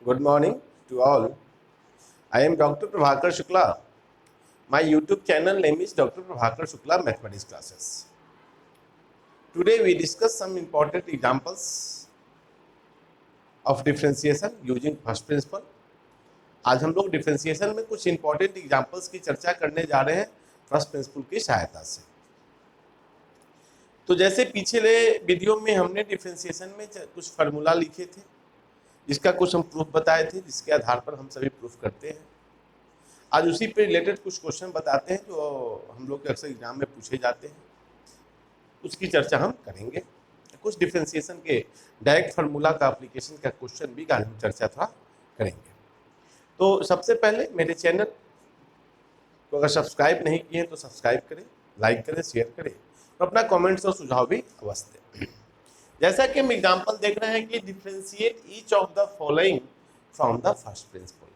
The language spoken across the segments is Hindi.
Good morning to all. I am Dr. Prabhakar Shukla. My YouTube channel name is Dr. Prabhakar Shukla Mathematics Classes. Today we discuss some important examples of differentiation using first principle. आज हम लोग डिफरेंशिएशन में कुछ इंपॉर्टेंट एग्जाम्पल्स की चर्चा करने जा रहे हैं फर्स्ट प्रिंसिपल की सहायता से। तो जैसे पिछले वीडियो में हमने डिफरेंशिएशन में कुछ फार्मूला लिखे थे, जिसका कुछ हम प्रूफ बताए थे, जिसके आधार पर हम सभी प्रूफ करते हैं। आज उसी पे रिलेटेड कुछ क्वेश्चन बताते हैं जो हम लोग के अक्सर एग्जाम में पूछे जाते हैं, उसकी चर्चा हम करेंगे। कुछ डिफरेंशिएशन के डायरेक्ट फार्मूला का एप्लीकेशन का क्वेश्चन भी आज हम चर्चा थोड़ा करेंगे। तो सबसे पहले मेरे चैनल को अगर सब्सक्राइब नहीं किए हैं तो सब्सक्राइब करें, लाइक करें, शेयर करें और अपना कमेंट्स और सुझाव भी अवश्य दें। जैसा कि हम एग्जाम्पल देख रहे हैं कि differentiate each of the following from the first principle.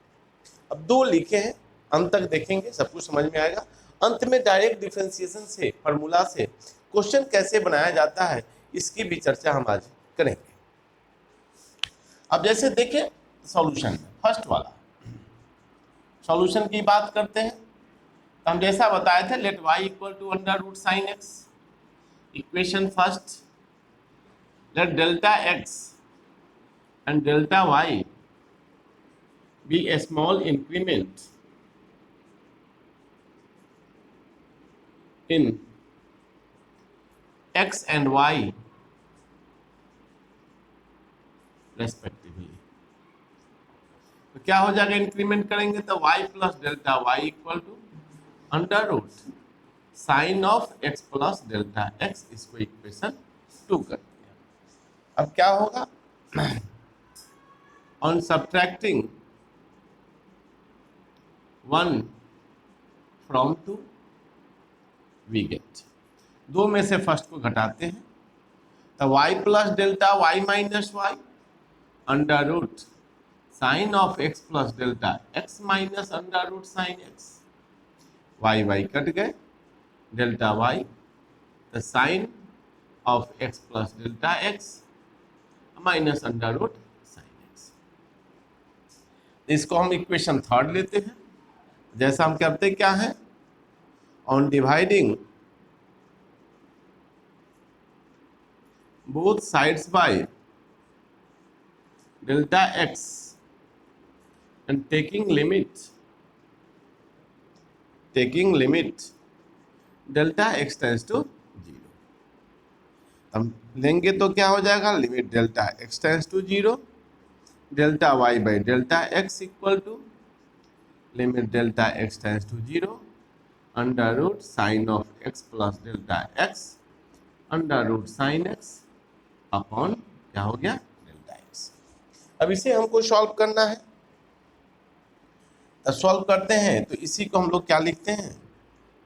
अब दो लिखे हैं, अंत तक देखेंगे, सब कुछ समझ में आएगा। अंत में डायरेक्ट डिफरेंशिएशन से, फार्मूला से क्वेश्चन कैसे बनाया जाता है, इसकी भी चर्चा हम आज करेंगे। अब जैसे देखें सॉल्यूशन में फर्स्ट वाला सॉल्यूशन की बात करते हैं, तो हम जैसा बताए थे let y equal to under root sine X. Equation first, let delta x and delta y be a small increment in x and y respectively। तो क्या हो जाएगा, इंक्रीमेंट करेंगे तो y plus delta y equal to under root sine of x plus delta x। इसको इक्वेशन 2 कर दिया। अब क्या होगा, on subtracting 1 from 2 we get, दो में से फर्स्ट को घटाते हैं तो y plus delta y minus y under root sine of x plus delta x minus under root sine x। y y cut गए, डेल्टा y तो sine of x plus delta x minus under root sine x. इसको हम इक्वेशन थर्ड लेते हैं। जैसा हम करते क्या है, on dividing both sides by delta x and taking limit delta x tends to zero. हम लेंगे तो क्या हो जाएगा, limit delta x tends to zero, delta y by delta x equal to limit delta x tends to zero under root sine of x plus delta x under root sine x upon क्या हो गया, डेल्टा एक्स। अब इसे हमको सॉल्व करना है, तो सॉल्व करते हैं तो इसी को हम लोग क्या लिखते हैं,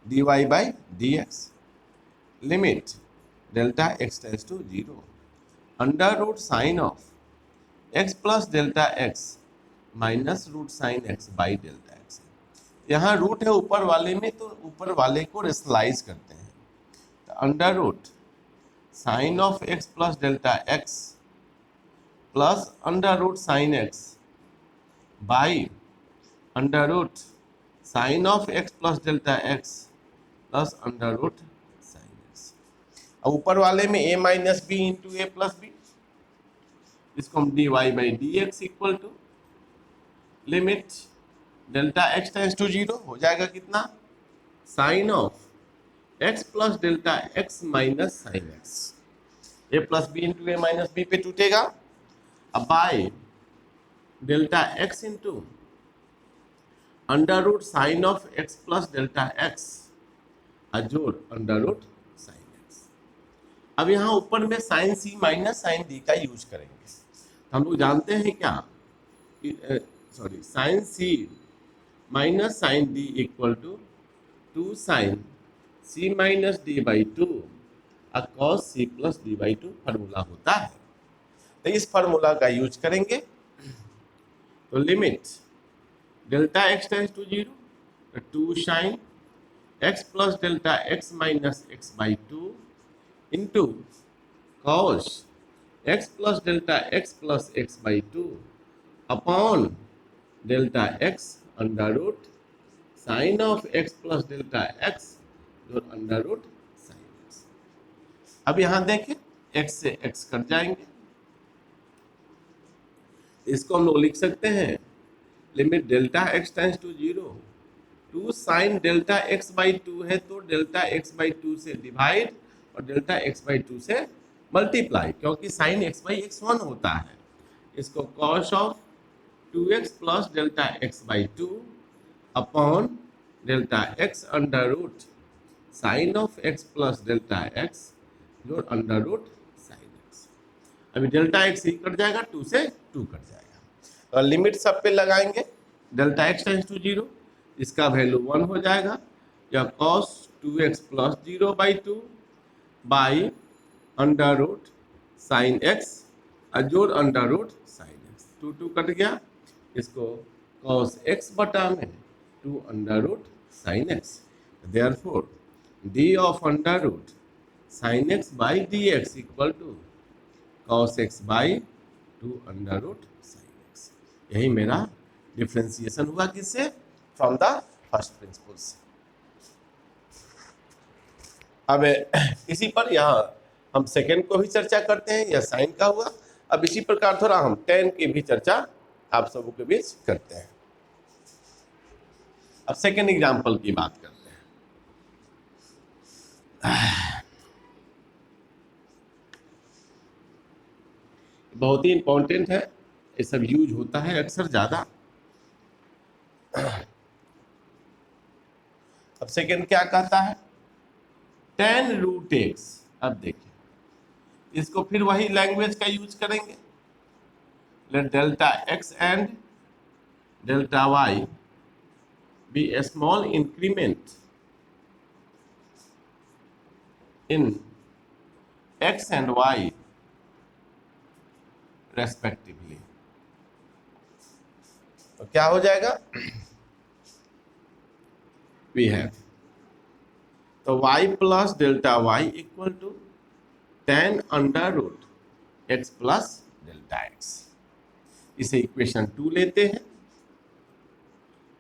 d y by d x limit delta x tends to zero under root sine of x plus delta x minus root sine x by delta x. यहाँ रूट है ऊपर वाले में, तो ऊपर वाले को रेशनलाइज करते हैं, तो under root sine of x plus delta x plus under root sine x by under root sine of x plus delta x plus under root sine x. अब ऊपर वाले में a minus b into a plus b, इसको हम d y by d x equal to limit delta x tends to zero हो जाएगा कितना, sine of x plus delta x minus sine x. A plus b into a minus b पे टूटेगा। अब by delta x into under root sine of x plus delta x जोड़ अंडर रूट साइन एक्स। अब यहाँ ऊपर में sine c minus sine d का यूज करेंगे। हम लोग जानते हैं क्या, sine c minus sine d equal to 2 sine c minus d by 2 cos c plus d by 2 formula होता है। तो इस फार्मूला का यूज करेंगे, तो limit delta x tends to zero 2 sine x plus delta x minus x by 2 into cos x plus delta x plus x by 2 upon delta x under root sine of x plus delta x और अंडर रूट साइन एक्स। अब यहां देखें x से x कट जाएंगे, इसको हम लोग लिख सकते हैं limit delta x tends to 0 two sine delta x by 2 है तो डेल्टा एक्स बाई 2 से डिवाइड और डेल्टा एक्स बाई 2 से मल्टीप्लाई, क्योंकि साइन एक्स बाई एक्स 1 होता है। इसको cos of 2x plus delta x by 2 upon delta x under root sine of x plus delta x जो अंडर रूट साइन एक्स। अभी डेल्टा एक्स ही कट जाएगा, 2 से 2 कट जाएगा और लिमिट सब पे लगाएंगे डेल्टा एक्स टेंड्स टू 0, इसका वैल्यू 1 हो जाएगा या cos 2x plus 0 by 2 by under root sine x जोड़ under root sine x, 2 cut गया, इसको cos x बटा में 2 under root sine x, therefore d of under root sine x by d x equal to cos x by 2 under root sine x. यही मेरा डिफ्रेंसिएशन हुआ किससे? From the first principles. अब इसी पर यहाँ हम सेकेंड को भी चर्चा करते हैं, यह साइन का हुआ। अब इसी प्रकार थोड़ा हम टेन की भी चर्चा आप सबों के बीच करते हैं। अब सेकेंड एग्जाम्पल की बात करते हैं। बहुत ही इंपॉर्टेंट है, ये सब यूज होता है अक्सर ज़्यादा। अब सेकेंड क्या कहता है? tan root x. अब देखिए इसको फिर वही लैंग्वेज का यूज करेंगे, let delta x and delta y be a small increment in x and y respectively. तो क्या हो जाएगा? वी हैव तो y plus delta y equal to tan under root x plus delta x. इसे इक्वेशन 2 लेते हैं।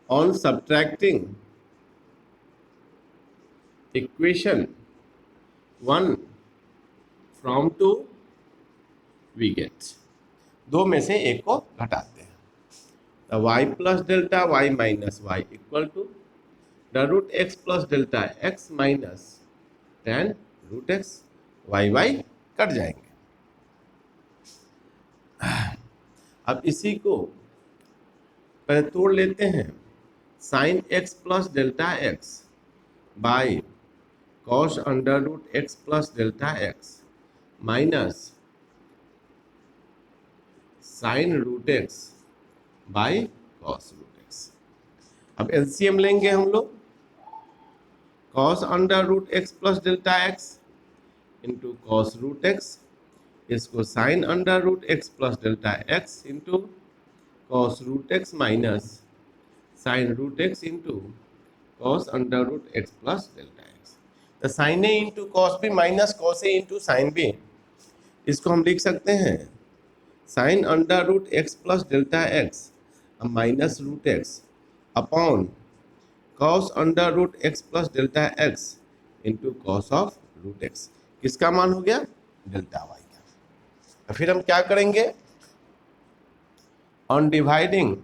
On subtracting equation 1 from 2 we get, दो में से एक को घटाते हैं। तो y plus delta y minus y equal to root x plus delta x minus tan root x, y y cut जाएंगे। अब इसी को पहले तोड़ लेते हैं, sine x plus delta x by cos under root x plus delta x minus sine root x by cos root x. अब एलसीएम लेंगे हम लोग, cos under root x plus delta x into cos root x, इसको sine under root x plus delta x into cos root x minus sine root x into cos under root x plus delta x. तो sine A into cos B minus cos A into sine B, इसको हम लिख सकते हैं sine under root x plus delta x minus root x upon cos under root x plus delta x into cos of root x. किसका मान हो गया? डेल्टा वाई का। तो फिर हम क्या करेंगे? On dividing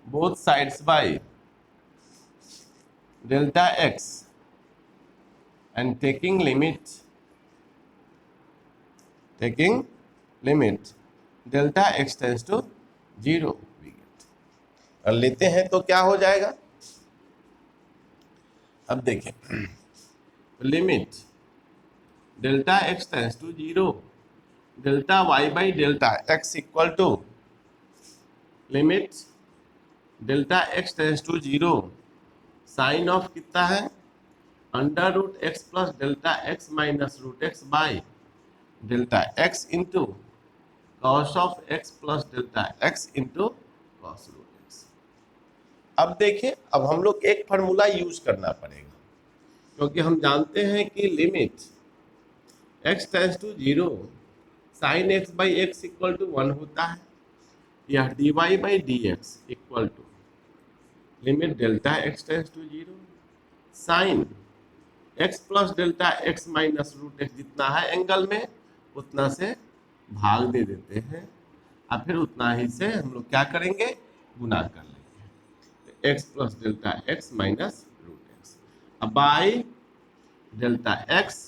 both sides by delta x and taking limit delta x tends to 0 और लेते हैं तो क्या हो जाएगा? अब देखें limit delta x tends to 0 delta y by delta x equal to limit delta x tends to 0 sine of कितना है? Under root x plus delta x minus root x by delta x into cos of x plus delta x into cos root. अब देखिए, अब हम लोग एक फार्मूला यूज करना पड़ेगा, क्योंकि हम जानते हैं कि limit x tends to 0 sine x by x equal to 1 होता है, यह d y by d x equal to limit delta x tends to zero sine x plus delta x minus root x जितना है एंगल में उतना से भाग दे देते हैं और फिर उतना ही से हम लोग क्या करेंगे, गुना कर लेंगे। X plus delta x minus root x अब बाई डेल्टा एक्स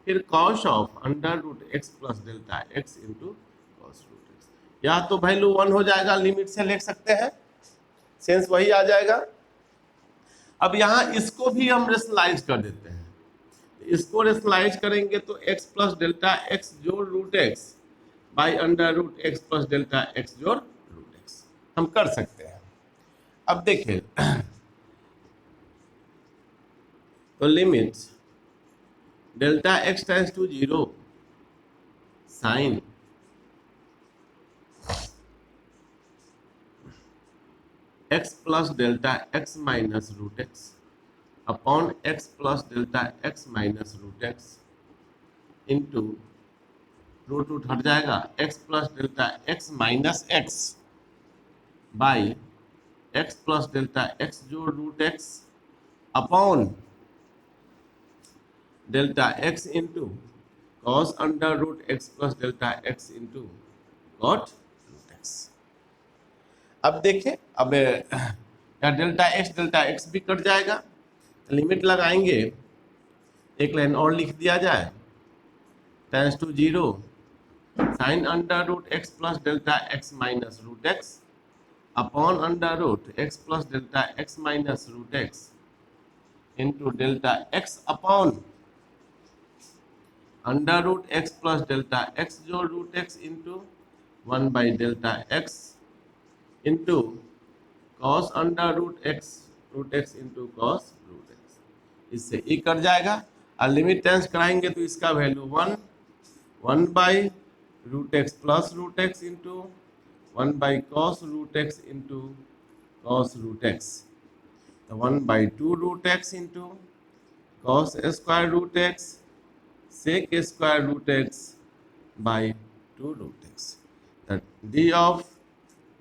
फिर cos of under root x plus delta x into cos root x, या तो वैल्यू 1 हो जाएगा, लिमिट से लिख सकते हैं, सेंस वही आ जाएगा। अब यहाँ इसको भी हम रेशनलाइज कर देते हैं, इसको रेशनलाइज करेंगे तो x प्लस डेल्टा एक्स जोड़ root x by under root x plus delta x जोड़ रूट एक्स हम कर सकते हैं। अब देखिए तो limit delta x tends to zero sine x plus delta x minus root x upon x plus delta x minus root x into root root हट जाएगा x plus delta x minus x by x plus delta x जोड़ root x upon delta x into cos under root x plus delta x into cot root x. अब देखिए अब डेल्टा एक्स भी कट जाएगा, लिमिट लगाएंगे, एक लाइन और लिख दिया जाए, tends to zero sine under root x plus delta x minus root x upon under root x plus delta x minus root x into delta x upon under root x plus delta x जो root x into 1 by delta x into cos under root x into cos root x, इससे ई कट जाएगा और लिमिट टेंस कराएंगे तो इसका value 1 by root x plus root x into 1 by cos root x into cos root x, तो 1 by 2 root x into cos square root x sec square root x by 2 root x, d of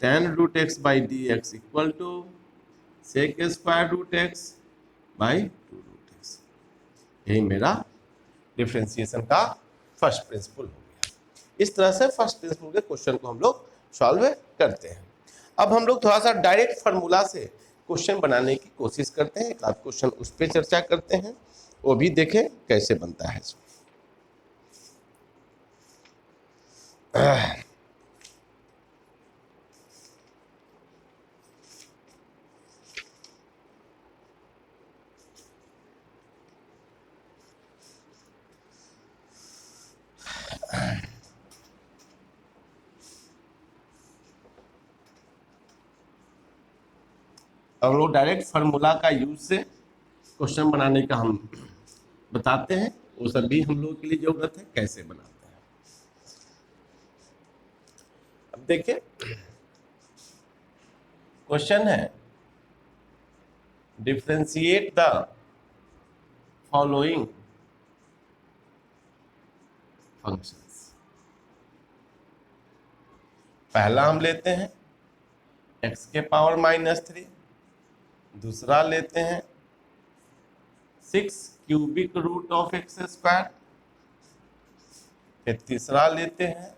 tan root x by d x equal to sec square root x by 2 root x. यही मेरा डिफरेंशिएशन का फर्स्ट प्रिंसिपल हो गया। इस तरह से फर्स्ट प्रिंसिपल के क्वेश्चन को हम लोग सॉल्व करते हैं। अब हम लोग थोड़ा सा डायरेक्ट फार्मूला से क्वेश्चन बनाने की कोशिश करते हैं, एक आध क्वेश्चन उस पर चर्चा करते हैं, वो भी देखें कैसे बनता है। हम लोग डायरेक्ट फार्मूला का यूज से क्वेश्चन बनाने का हम बताते हैं, वो सब भी हम लोगों के लिए जरूरत है, कैसे बनाते हैं। अब देखिए क्वेश्चन है डिफरेंशिएट द फॉलोइंग फंक्शंस। पहला हम लेते हैं x के पावर -3, दूसरा लेते हैं 6 cubic root of x square, फिर तीसरा लेते हैं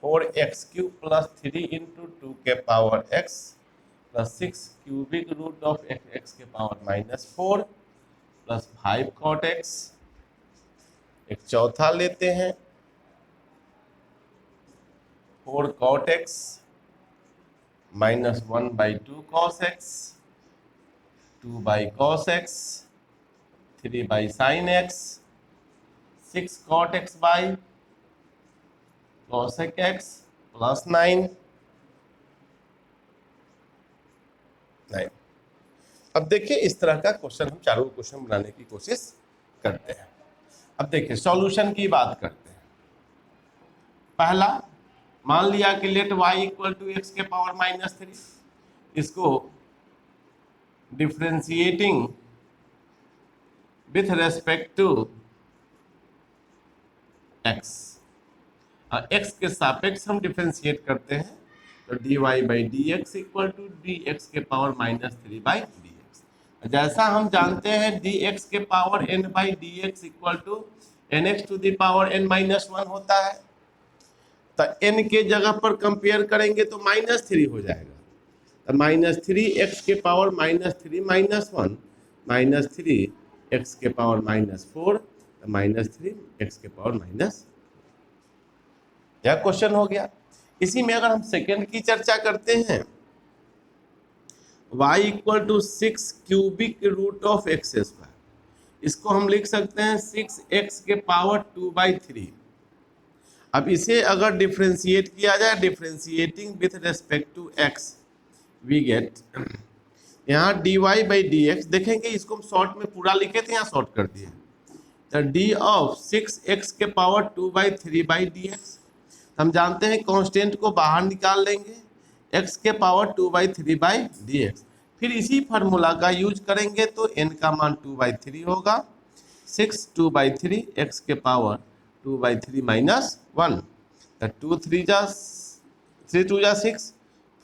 4x³ प्लस 3 इंटू 2 के power x plus 6 cubic root of x के पावर -4 प्लस 5 cot x। एक चौथा लेते हैं 4 cot x minus 1 by 2 cos x 2 by cos x 3 by sin x 6 cot x by cosec x plus 9। अब देखिए इस तरह का क्वेश्चन हम चारों क्वेश्चन बनाने की कोशिश करते हैं। अब देखिए सॉल्यूशन की बात करते हैं। पहला मान लिया कि let y equal to x के पावर -3, इसको differentiating with respect to x, और एक्स के सापेक्ष हम डिफरेंशिएट करते हैं, तो dy by d x equal to d x के power minus three by d x. जैसा हम जानते हैं डी एक्स के power n by d x equal to n x to the power n minus one होता है, तो n के जगह पर कंपेयर करेंगे तो माइनस थ्री हो जाएगा, तो माइनस थ्री एक्स के power minus three minus one, minus three x के पावर माइनस फोर, तो माइनस थ्री एक्स के पावर माइनस, यह क्वेश्चन हो गया। इसी में अगर हम सेकंड की चर्चा करते हैं, y equal to six cubic root of x square, इसको हम लिख सकते हैं सिक्स एक्स के पावर टू बाई थ्री। अब इसे अगर डिफ्रेंशिएट किया जाए, differentiating with respect to x, we get यहाँ dy बाई डी एक्स, देखेंगे इसको हम शॉर्ट में पूरा लिखे थे, यहाँ शॉर्ट कर दिए, तो डी ऑफ सिक्स एक्स के power two by three by d x. हम जानते हैं कांस्टेंट को बाहर निकाल लेंगे, x के power two by three by d x, फिर इसी फार्मूला का यूज करेंगे तो n का मान टू बाई थ्री होगा, six two by three x के power two by three minus one, तो टू थ्री जा थ्री टू जा सिक्स,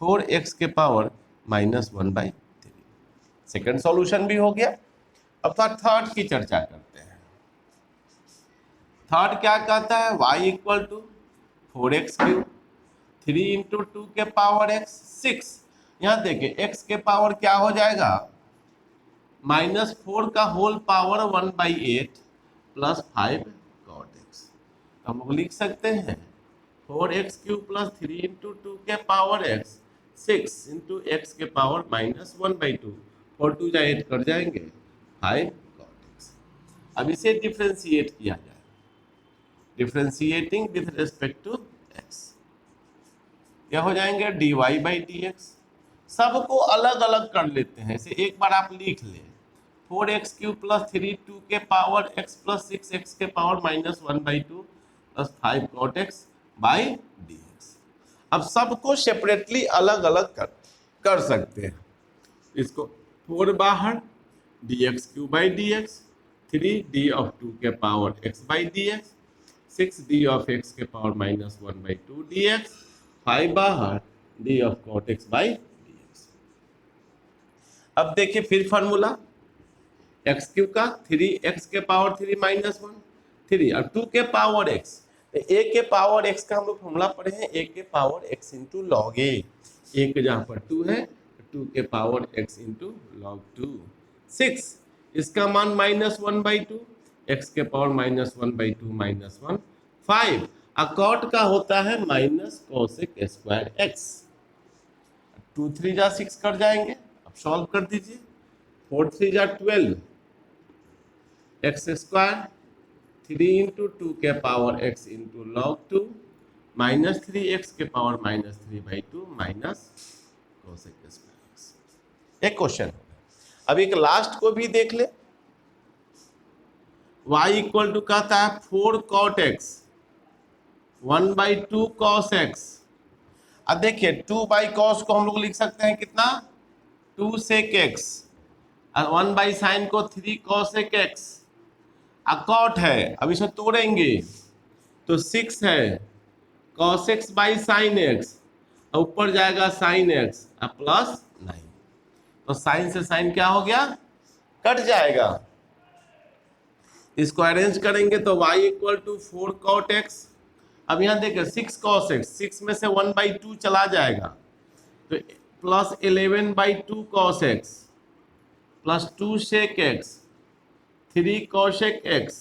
फोर एक्स के power minus one by three. Second solution भी हो गया। अब थर्ड की चर्चा करते हैं। थर्ड क्या कहता है, y equal to four x cube, three into two के पावर एक्स सिक्स, यहाँ देखिए x के पावर क्या हो जाएगा, माइनस फोर का whole power one by eight plus five cot x. हम लोग लिख सकते हैं four x cube plus three into two के power x six into x के power minus one by two, four two जा एट कर जाएंगे, फाइव कॉट एक्स। अब इसे डिफ्रेंशिएट किया जाए, differentiating with respect to x, क्या हो जाएंगे dy बाई डी एक्स। सबको अलग अलग कर लेते हैं, इसे एक बार आप लिख लें, four x cube plus three two के power x plus six x के power minus one by two plus five cot x by d x. अब सबको सेपरेटली अलग अलग कर सकते हैं, इसको फोर बाहर, d x cube by d x, three d of two के power x by d x, six d of x के power minus one by two d x, five बाहर, d of cot x by d x. अब देखिए फिर फॉर्मूला, एक्स क्यूब का थ्री एक्स के power three minus one, three और टू के पावर एक्स, ए के पावर एक्स का हम लोग फॉर्मूला पढ़े हैं, ए के power x into log A, एक जहाँ पर टू है, टू के power x into log two, six इसका मान minus one by two, x के power minus one by two minus one, five a cot का होता है minus cosec square x, two three जा सिक्स कर जाएंगे, अब सॉल्व कर दीजिए, फोर थ्री जा twelve x square, three into two के power x into log to minus three x के power minus three by two minus cosec square x. एक क्वेश्चन, अब एक लास्ट को भी देख ले, y इक्वल टू कहता है four cot x one by two cos x. अब देखिए टू बाई कॉस को हम लोग लिख सकते हैं कितना, टू सेक एक्स, और वन बाई साइन को थ्री कॉसेक एक्स, अकॉट है, अब इसमें तोड़ेंगे तो सिक्स है cos x by sine x, ऊपर जाएगा साइन एक्स प्लस नाइन, तो साइन से साइन क्या हो गया, कट जाएगा, इसको अरेंज करेंगे तो y equal to four cot x. अब यहाँ देखिए सिक्स कॉस एक्स, सिक्स में से वन बाई टू चला जाएगा, तो plus 11 by two cos x plus two sec x, three cosec x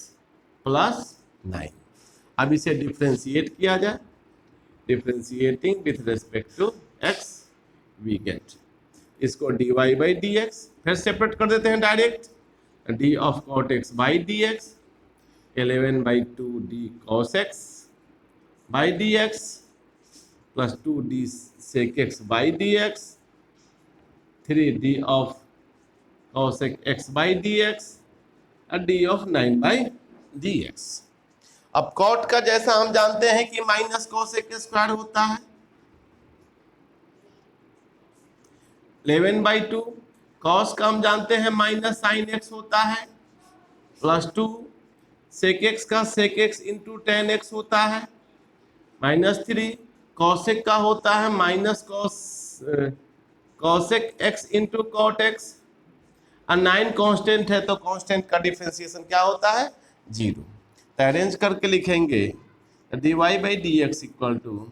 plus nine. अब इसे डिफ्रेंशिएट किया जाए, differentiating with respect to x, we get इसको dy बाई डी एक्स, फिर सेपरेट कर देते हैं direct, d of cot x by d x, 11 by two d cos x by d x plus two d sec x by d x, three d of cosec x by d x और D of nine by d x. अब कॉट का जैसा हम जानते हैं कि माइनस कॉसेक स्क्वायर होता है, 11 बाई टू, कॉस का हम जानते हैं माइनस साइन एक्स होता है, प्लस टू सेक एक्स का sec x into tan x होता है -3, कॉसेक का होता है minus cosec x into cot x, और 9 कांस्टेंट है तो कांस्टेंट का डिफरेंशिएशन क्या होता है 0। तो अरेंज करके लिखेंगे dy by d x equal to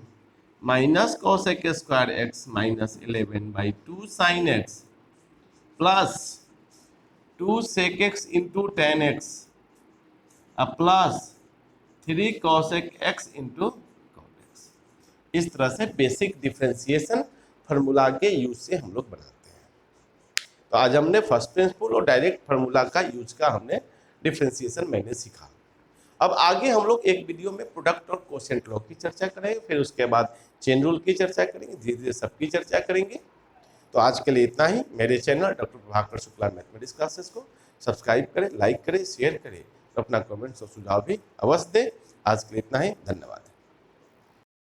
minus cosec square x minus 11/2 sine x plus 2 sec x into tan x plus 3 cosec x into cot x. इस तरह से बेसिक डिफरेंशिएशन फार्मूला के यूज से हम लोग बनाते हैं। तो आज हमने फर्स्ट प्रिंसिपल और डायरेक्ट फार्मूला का यूज का हमने डिफरेंशिएशन मैंने सीखा। अब आगे हम लोग एक वीडियो में प्रोडक्ट और कोशेंट लॉ की चर्चा करेंगे, फिर उसके बाद चेन रूल की चर्चा करेंगे, धीरे धीरे सबकी चर्चा करेंगे। तो आज के लिए इतना ही। मेरे channel doctor Prabhakar Shukla mathematics classes को सब्सक्राइब करें, लाइक करें, शेयर करें, तो अपना कमेंट्स और सुझाव भी अवश्य दें। आज के लिए इतना ही, धन्यवाद।